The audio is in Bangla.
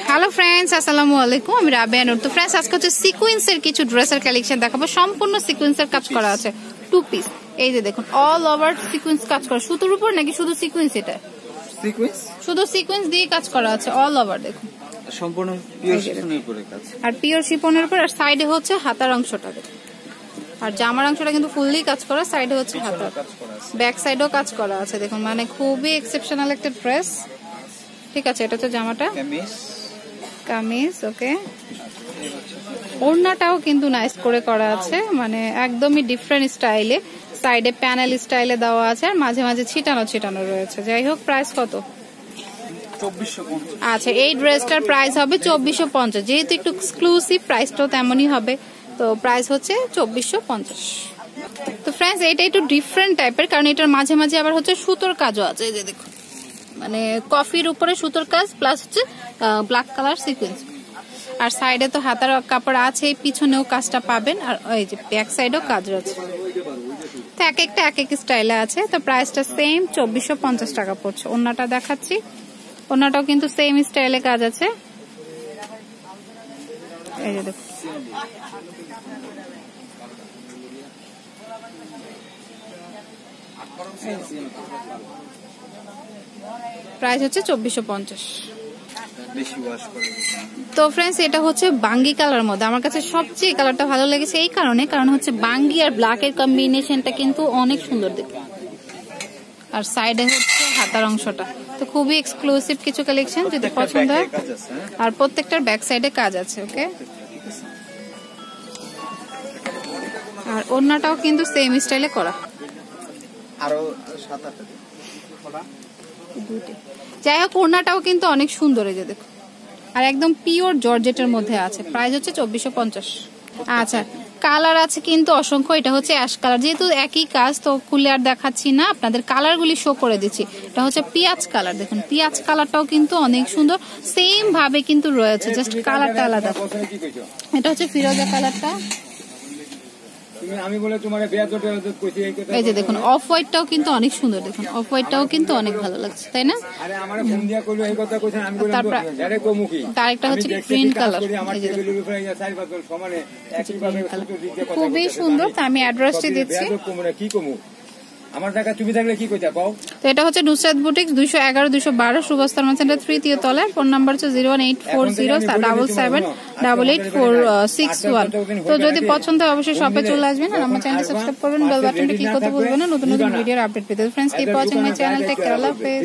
হ্যালো ফ্রেন্ডস, আসসালামু আলাইকুম। আমি রাবেয়া নূর। তো ফ্রেন্ডস, আজকে হচ্ছে সিকোয়েন্সের কিছু ড্রেসের কালেকশন দেখাবো। সম্পূর্ণ সিকোয়েন্সের কাজ করা আছে, 2 পিস। এই যে দেখুন, অল ওভার সিকোয়েন্স কাজ করা। সুতোর উপর নাকি শুধু সিকোয়েন্স? এটা সিকোয়েন্স, শুধু সিকোয়েন্স দিয়ে কাজ করা আছে অল ওভার। দেখুন সম্পূর্ণ পিওর শিফনের উপরে কাজ, আর পিওর শিফনের উপর। আর সাইডে হচ্ছে হাতার অংশটা দেখুন, আর জামার অংশটা কিন্তু ফুললি কাজ করা। সাইডে হচ্ছে হাতা, ব্যাক সাইডেও কাজ করা আছে। দেখুন মানে খুবই এক্সেপশনাল একটা ড্রেস। ঠিক আছে, এটা হচ্ছে জামাটা, কামিজ। ওকে, ওড়নাটাও কিন্তু নাইস করে করা আছে, মানে একদমই ডিফারেন্ট স্টাইলে। সাইডে প্যানেল স্টাইলে দেওয়া আছে, আর মাঝে মাঝে ছিটানো ছিটানো রয়েছে। যাই হোক, প্রাইস কত? 2450। আচ্ছা, এই ড্রেসটার প্রাইস হবে 2450। যেহেতু একটু এক্সক্লুসিভ, প্রাইসটাও তেমনই হবে। তো প্রাইস হচ্ছে 2450। তো ফ্রেন্ডস, এটা একটু ডিফারেন্ট টাইপের, কারণ এটার মাঝে মাঝে আবার হচ্ছে সুতোর কাজও আছে। এই যে দেখুন, মানে কফির উপরে সুতোর কাজ প্লাস হচ্ছে ব্ল্যাক কালার সিকোয়েন্স। আর সাইডে তো হাতার কাপড় আছে, পিছনেও কাজটা পাবেন। আর এই যে ব্যাক সাইডেও কাজ আছে। তো এক একটা এক এক স্টাইলে আছে। তো প্রাইসটা সেম 2450 টাকা পড়ছে। ওড়নাটা দেখাচ্ছি, ওড়নাটাও কিন্তু সেম স্টাইলে কাজ আছে। এই যে দেখুন, প্রাইস হচ্ছে 2450। তো ফ্রেন্ডস, এটা হচ্ছে বাঙ্গি কালার মধ্যে। আমার কাছে সবচেয়ে কালারটা ভালো লেগেছে এই কারণ হচ্ছে বাঙ্গি আর ব্ল্যাকের কম্বিনেশনটা কিন্তু অনেক সুন্দর দেখতে। আর সাইডে হচ্ছে হাতার অংশটা। তো খুবই এক্সক্লুসিভ কিছু কালেকশন, যদি পছন্দ হয়। আর প্রত্যেকটার ব্যাক সাইডে কাজ আছে। ওকে, আর ওড়নাটাও কিন্তু সেম স্টাইলে করা। যাই হোক, ওড়নাটাও কিন্তু অনেক সুন্দর। এই যে দেখো, আর একদম পিওর জর্জেটের মধ্যে আছে। প্রাইস হচ্ছে 2450। আচ্ছা, কালার আছে কিন্তু অসংখ্য। এটা হচ্ছে অ্যাশ কালার, যেহেতু একই কাজ তো খুলে আর দেখাচ্ছি না, আপনাদের কালারগুলি শো করে দিচ্ছি। এটা হচ্ছে পিঁয়াজ কালার। দেখুন, পিঁয়াজ কালারটাও কিন্তু অনেক সুন্দর, সেম ভাবে কিন্তু রয়েছে, জাস্ট কালারটা আলাদা। এটা হচ্ছে ফিরোজা কালারটা। এই যে দেখুন, অফ হোয়াইটটাও কিন্তু অনেক সুন্দর। দেখুন, অফ হোয়াইটটাও কিন্তু অনেক ভালো লাগছে, তাই না? তারপর হচ্ছে গ্রিন কালার, খুবই সুন্দর। তো আমি অ্যাড্রেসটি দিচ্ছি। আমার জায়গা তুমি থাকলে কি কইতা কও? তো এটা হচ্ছে Nusrat boutique, 211-212 Subhash thermal center 3য় তলায়। ফোন নাম্বার হচ্ছে 0184077784661। তো যদি পছন্দ হয় অবশ্যই শপে চলে আসবেন, আর আমার চ্যানেল সাবস্ক্রাইব করবেন, বেল বাটনটা ক্লিক করতে ভুলবেন না নতুন নতুন ভিডিওর আপডেট পেতে। Friends, keep watching my channel. Take care, আল্লাহ হাফেজ।